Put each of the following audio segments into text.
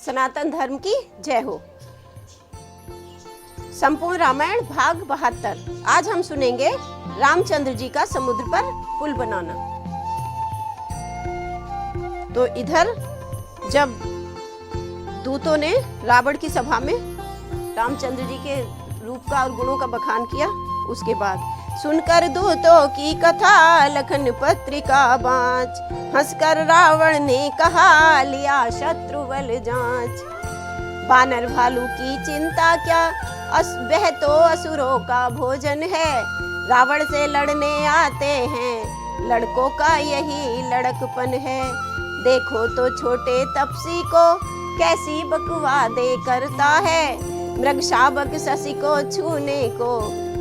सनातन धर्म की जय हो। संपूर्ण रामायण भाग 72। आज हम सुनेंगे रामचंद्र जी का समुद्र पर पुल बनाना। तो इधर जब दूतों ने रावण की सभा में रामचंद्र जी के रूप का और गुणों का बखान किया, उसके बाद सुनकर दूतों की कथा लखन पत्रिका बाँच, हंसकर रावण ने कहा लिया शत्रु बल जांच। बानर भालू की चिंता क्या, वह तो असुरों का भोजन है। रावण से लड़ने आते हैं, लड़कों का यही लड़कपन है। देखो तो छोटे तपसी को कैसी बकवादे करता है। मृग शावक शशि को छूने को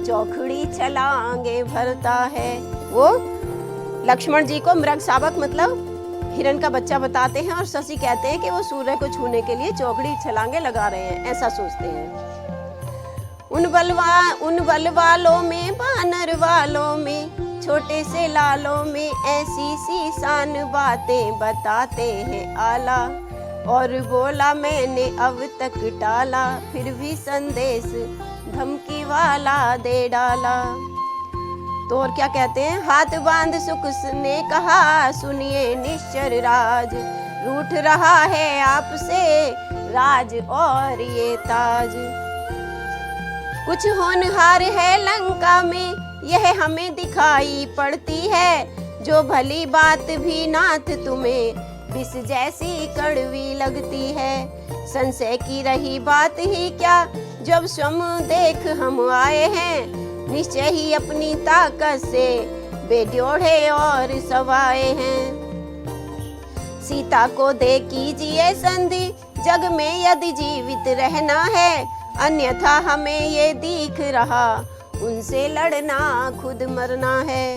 चौखड़ी छलांगे भरता है। वो लक्ष्मण जी को मृग शावक मतलब हिरण का बच्चा बताते हैं और शशि कहते हैं कि वो सूर्य को छूने के लिए चौखड़ी छलांगे लगा रहे हैं, ऐसा सोचते हैं। उन बल वालों में बानर वालों में छोटे से लालों में ऐसी सी शान बातें बताते हैं आला। और बोला मैंने अब तक टाला, फिर भी संदेश धमकी वाला दे डाला। तो और क्या कहते हैं, हाथ बांध सुख ने कहा सुनिए निश्चर राज, रूठ रहा है आपसे राज और ये ताज। कुछ होनहार है लंका में यह हमें दिखाई पड़ती है, जो भली बात भी नाथ तुम्हें विष जैसी कड़वी लगती है। संशय की रही बात ही क्या, जब स्वयं देख हम आए हैं, निश्चय ही अपनी ताकत से बेड्योढ़े और सवाए हैं। सीता को दे कीजिए संधि, जग में यदि जीवित रहना है, अन्यथा हमें ये दिख रहा उनसे लड़ना खुद मरना है।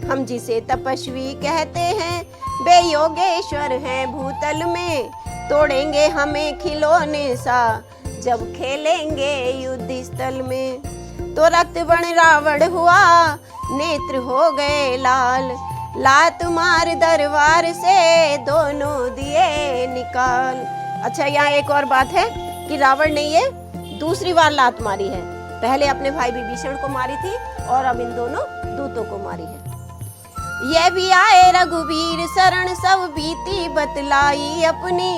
हम जिसे तपस्वी कहते हैं बेयोगेश्वर हैं भूतल में, तोड़ेंगे हमें खिलौने सा जब खेलेंगे युद्ध स्थल में। तो रक्त बन रावण हुआ नेत्र हो गए लाल, लात मार दरबार से दोनों दिए निकाल। अच्छा, यहाँ एक और बात है कि रावण ने ये दूसरी बार लात मारी है, पहले अपने भाई विभीषण को मारी थी और अब इन दोनों दूतों को मारी है। ये भी आए रघुवीर शरण सब बीती बतलाई अपनी,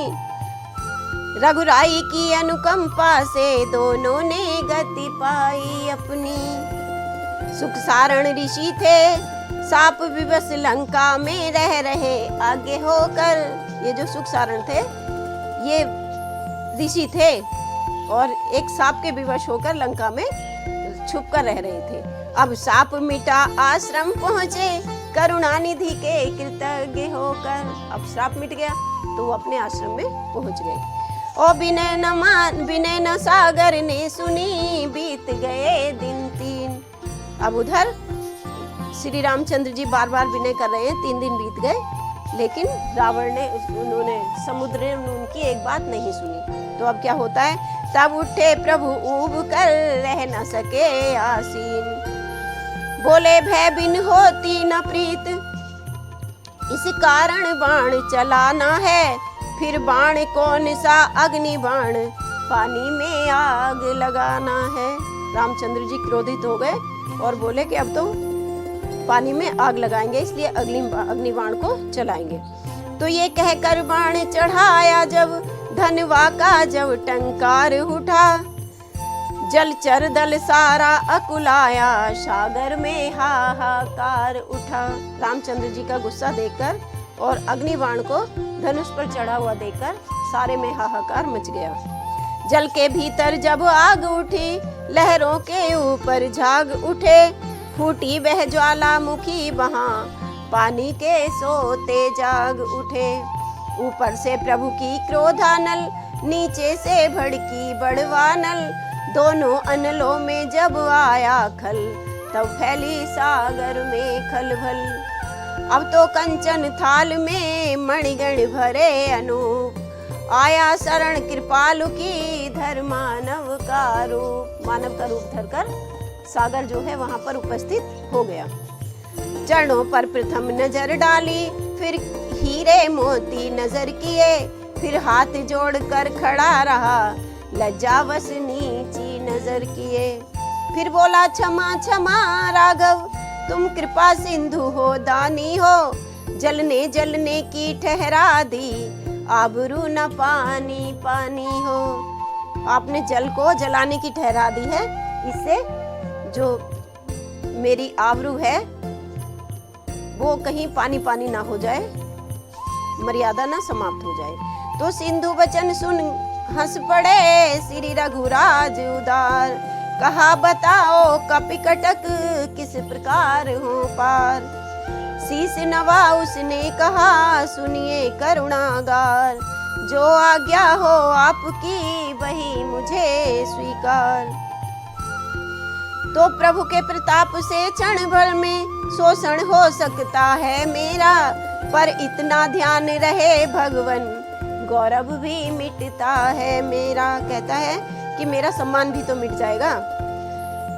रघुराई की अनुकंपा से दोनों ने गति पाई अपनी। सुख सारण ऋषि थे साप विवश लंका में रह रहे आगे होकर। ये जो सुख सारण थे ये ऋषि थे और एक सांप के विवश होकर लंका में छुप कर रह रहे थे। अब सांप मिटा आश्रम पहुँचे करुणानिधि के कृतज्ञ होकर। अब श्राप मिट गया तो वो अपने आश्रम में पहुंच गए। ओ विनय न सागर ने सुनी बीत गए दिन 3। अब उधर श्री रामचंद्र जी बार बार विनय कर रहे हैं, 3 दिन बीत गए, लेकिन रावण ने उन्होंने समुद्र ने उनकी एक बात नहीं सुनी। तो अब क्या होता है, तब उठे प्रभु ऊब कर रह न सके आसीन, बोले भय बिन होती न प्रीत, इस कारण बाण चलाना है। फिर बाण कौन सा अग्नि बाण, पानी में आग लगाना है। रामचंद्र जी क्रोधित हो गए और बोले कि अब तो पानी में आग लगाएंगे, इसलिए अग्नि बाण को चलाएंगे। तो ये कहकर बाण चढ़ाया जब धनवा का जब टंकार उठा, जलचर दल सारा अकुलाया सागर में हाहाकार उठा। रामचंद्र जी का गुस्सा देखकर और अग्निबाण को धनुष पर चढ़ा हुआ देखकर सारे में हाहाकार मच गया। जल के भीतर जब आग उठी लहरों के ऊपर झाग उठे, फूटी वह ज्वालामुखी वहां पानी के सोते जाग उठे। ऊपर से प्रभु की क्रोधानल, नीचे से भड़की बड़वानल, दोनों अनलों में जब आया खल, तब फैली सागर में खलबल। अब तो कंचन थाल में मणिगण भरे अनूप, आया शरण कृपालु की धर मानव का रूप। मानव का रूप धरकर सागर जो है वहां पर उपस्थित हो गया। चरणों पर प्रथम नजर डाली, फिर हीरे मोती नजर किए, फिर हाथ जोड़कर खड़ा रहा, लज्जावश नीची नजर किए। फिर बोला क्षमा क्षमा राघव, तुम कृपा सिंधु हो, दानी हो, जलने जलने की ठहरा दी, आबरू न पानी पानी हो। आपने जल को जलाने की ठहरा दी है, इससे जो मेरी आबरू है वो कहीं पानी पानी ना हो जाए, मर्यादा ना समाप्त हो जाए। तो सिंधु वचन सुन हंस पड़े श्री रघुराज उदार, कहा बताओ कपिकटक किस प्रकार हो पार। शीस नवा उसने कहा सुनिए करुणागार, जो आज्ञा हो आपकी वही मुझे स्वीकार। तो प्रभु के प्रताप से क्षण भर में शोषण हो सकता है मेरा, पर इतना ध्यान रहे भगवन गौरव भी मिटता है मेरा। कहता है कि मेरा सम्मान भी तो मिट जाएगा,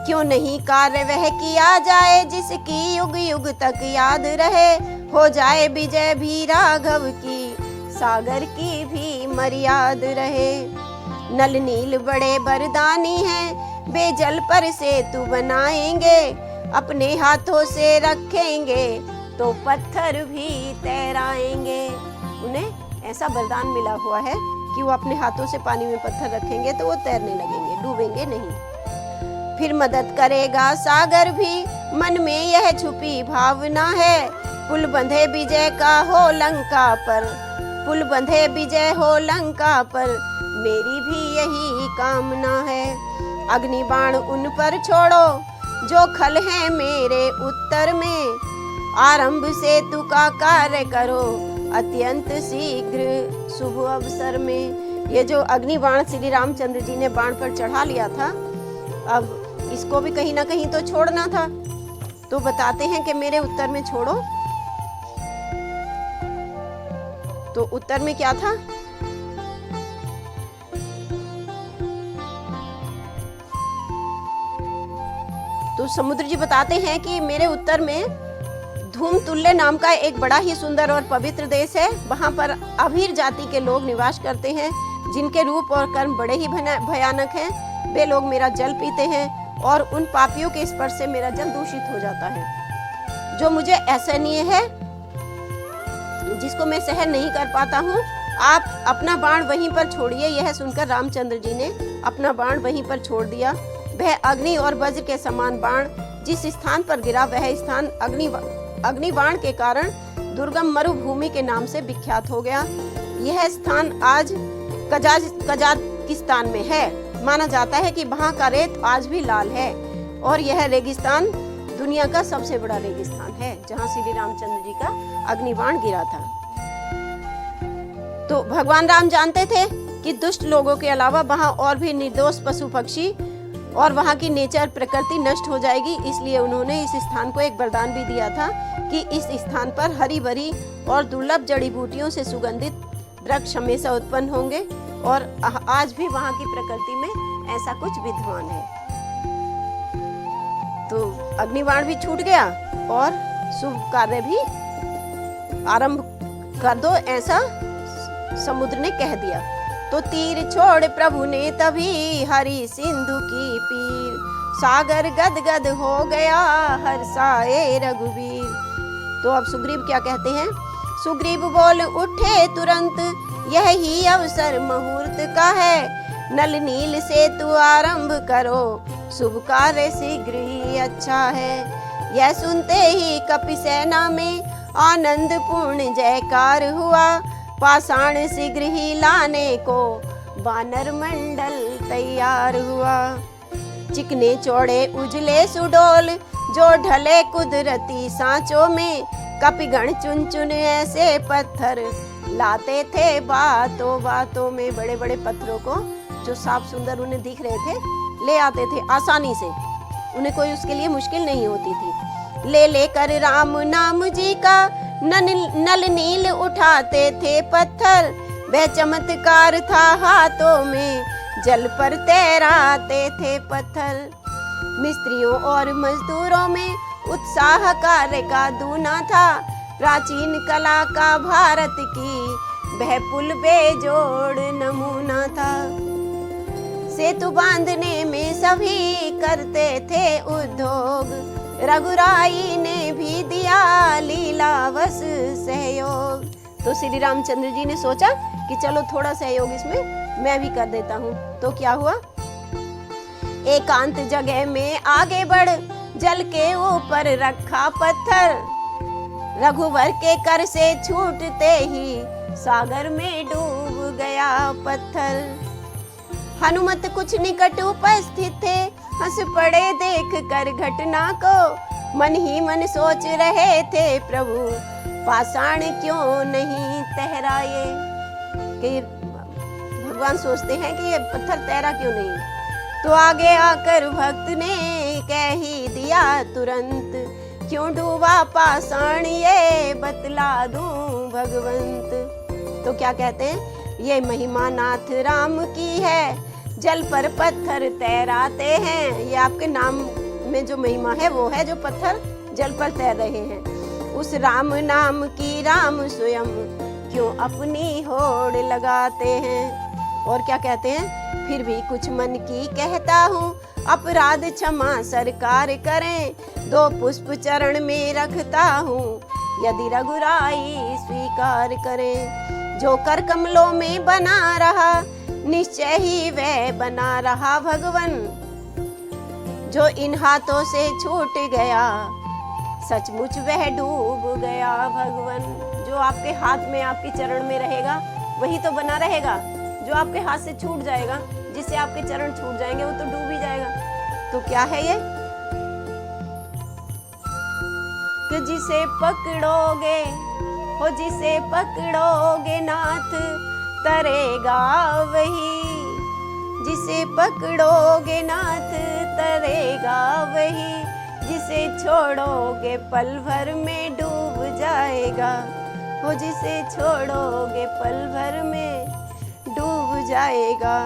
क्यों नहीं कार्य वह किया जाए जिसकी युग युग तक याद रहे, हो जाए विजय भी राघव की, सागर की भी मर्याद रहे। नल नील बड़े बरदानी हैं, बेजल पर सेतु बनाएंगे, अपने हाथों से रखेंगे तो पत्थर भी तैराएंगे। उन्हें ऐसा वरदान मिला हुआ है कि वो अपने हाथों से पानी में पत्थर रखेंगे तो वो तैरने लगेंगे, डूबेंगे नहीं। फिर मदद करेगा सागर भी, मन में यह छुपी भावना है, पुल बंधे विजय का हो लंका पर, पुल बंधे विजय हो लंका पर, मेरी भी यही कामना है। अग्नि बाण उन पर छोड़ो जो खल है मेरे उत्तर में, आरंभ सेतु का कार्य करो अत्यंत शीघ्र शुभ अवसर में। ये जो अग्नि बाण श्री रामचंद्र जी ने बाण पर चढ़ा लिया था, अब इसको भी कहीं ना कहीं तो छोड़ना था, तो बताते हैं कि मेरे उत्तर में छोड़ो। तो उत्तर में क्या था? तो समुद्र जी बताते हैं कि मेरे उत्तर में धूमतुल्य नाम का एक बड़ा ही सुंदर और पवित्र देश है। वहां पर अभीर जाति के लोग निवास करते हैं, जिनके रूप और कर्म बड़े ही भयानक हैं। वे लोग मेरा जल पीते हैं और उन पापियों के स्पर्श से मेरा जल दूषित हो जाता है, जो मुझे असहनीय है, जिसको मैं सहन नहीं कर पाता हूँ। आप अपना बाण वहीं पर छोड़िए। यह सुनकर रामचंद्र जी ने अपना बाण वहीं पर छोड़ दिया। वह अग्नि और वज्र के समान बाण जिस स्थान पर गिरा, वह स्थान अग्नि बाण के कारण दुर्गम मरुभूमि के नाम से विख्यात हो गया। यह स्थान आज कजाकिस्तान में है। माना जाता है कि वहाँ का रेत आज भी लाल है, और यह रेगिस्तान दुनिया का सबसे बड़ा रेगिस्तान है, जहाँ श्री रामचंद्र जी का अग्निबाण गिरा था। तो भगवान राम जानते थे कि दुष्ट लोगों के अलावा वहाँ और भी निर्दोष पशु पक्षी और वहाँ की नेचर प्रकृति नष्ट हो जाएगी, इसलिए उन्होंने इस स्थान को एक वरदान भी दिया था कि इस स्थान पर हरी भरी और दुर्लभ जड़ी बूटियों से सुगंधित वृक्ष हमेशा उत्पन्न होंगे, और आज भी वहाँ की प्रकृति में ऐसा कुछ विद्यमान है। तो अग्निबाण भी छूट गया और शुभ कार्य भी आरंभ कर दो, ऐसा समुद्र ने कह दिया। तो तीर छोड़ प्रभु ने तभी हरि सिंधु की पीर, सागर गदगद हो गया हर्षाए रघुवीर। तो अब सुग्रीव क्या कहते हैं? सुग्रीव बोल उठे तुरंत, यही अवसर मुहूर्त का है, नल नील सेतु आरंभ करो, शुभ कार्य शीघ्र ही अच्छा है। यह सुनते ही कपि सेना में आनंद पूर्ण जयकार हुआ, पाषाण शीघ्र ही लाने को वानर मंडल तैयार हुआ। चिकने चौड़े उजले सुडोल जो ढले कुदरती सांचों में, कपिगण चुन चुन ऐसे पत्थर लाते थे बातों बातों में। बड़े बड़े पत्थरों को जो साफ सुंदर उन्हें दिख रहे थे, ले आते थे आसानी से, उन्हें कोई उसके लिए मुश्किल नहीं होती थी। ले लेकर राम नाम जी का नल नील उठाते थे पत्थर, वह चमत्कार था हाथों में, जल पर तैराते थे पत्थर। मिस्त्रियों और मजदूरों में उत्साह कार्य का दूना था, प्राचीन कला का भारत की वह पुल बेजोड़ नमूना था। सेतु बांधने में सभी करते थे उद्योग, रघुराई ने भी दिया लीलावश सहयोग। तो श्री रामचंद्र जी ने सोचा कि चलो थोड़ा सहयोग इसमें मैं भी कर देता हूँ। तो क्या हुआ, एकांत जगह में आगे बढ़ जल के ऊपर रखा पत्थर, रघुवर के कर से छूटते ही सागर में डूब गया पत्थर। हनुमत कुछ निकट उपस्थित थे, हंस पड़े देख कर घटना को, मन ही मन सोच रहे थे प्रभु पाषाण क्यों नहीं तहराए। कि भगवान सोचते हैं कि ये पत्थर तैरा क्यों नहीं। तो आगे आकर भक्त ने कह ही दिया तुरंत, क्यों डूबा पाषाण ये बतला दूं भगवंत। तो क्या कहते हैं, ये महिमा नाथ राम की है, जल पर पत्थर तैराते हैं। ये आपके नाम में जो महिमा है वो है जो पत्थर जल पर तैर रहे हैं। उस राम नाम की राम स्वयं क्यों अपनी होड़ लगाते हैं। और क्या कहते हैं, फिर भी कुछ मन की कहता हूँ, अपराध क्षमा सरकार करें, 2 पुष्प चरण में रखता हूँ, यदि रघुराई स्वीकार करें। जो कर कमलों में बना रहा, निश्चय ही वह बना रहा भगवन, जो इन हाथों से छूट गया, सचमुच वह डूब गया भगवन। जो आपके हाथ में आपके चरण में रहेगा वही तो बना रहेगा, जो आपके हाथ से छूट जाएगा, जिससे आपके चरण छूट जाएंगे वो तो डूब ही जाएगा। तो क्या है ये, कि जिसे पकड़ोगे हो, जिसे पकड़ोगे नाथ तरेगा वही, जिसे पकड़ोगे नाथ तरेगा वही, जिसे छोड़ोगे पल भर में डूब जाएगा, हो जिसे छोड़ोगे पल भर में डूब जाएगा।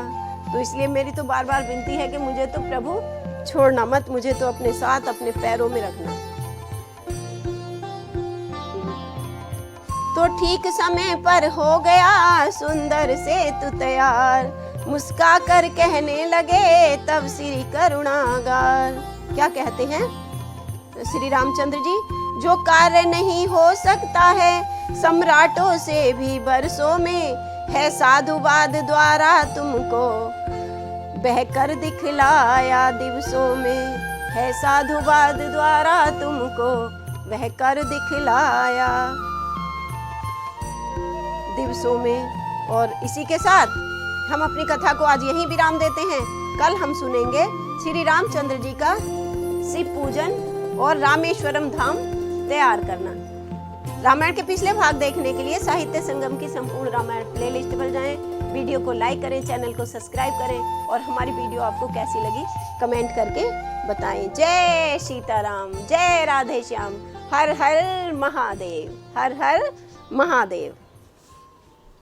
तो इसलिए मेरी तो बार बार विनती है कि मुझे तो प्रभु छोड़ना मत, मुझे तो अपने साथ अपने पैरों में रखना। तो ठीक समय पर हो गया सुंदर सेतु तैयार, मुस्का कर कहने लगे तब श्री करुणागार। क्या कहते हैं श्री रामचंद्र जी, जो कार्य नहीं हो सकता है सम्राटों से भी बरसों में, है साधुवाद द्वारा तुमको बहकर दिखलाया दिवसों में, है साधुवाद द्वारा तुमको बहकर दिखलाया दिवसों में। और इसी के साथ हम अपनी कथा को आज यहीं विराम देते हैं। कल हम सुनेंगे श्री रामचंद्र जी का शिव पूजन और रामेश्वरम धाम तैयार करना। रामायण के पिछले भाग देखने के लिए साहित्य संगम की संपूर्ण रामायण प्लेलिस्ट पर जाएं। वीडियो को लाइक करें, चैनल को सब्सक्राइब करें और हमारी वीडियो आपको कैसी लगी कमेंट करके बताएं। जय सीताराम, जय राधे श्याम, हर हर महादेव, हर हर महादेव।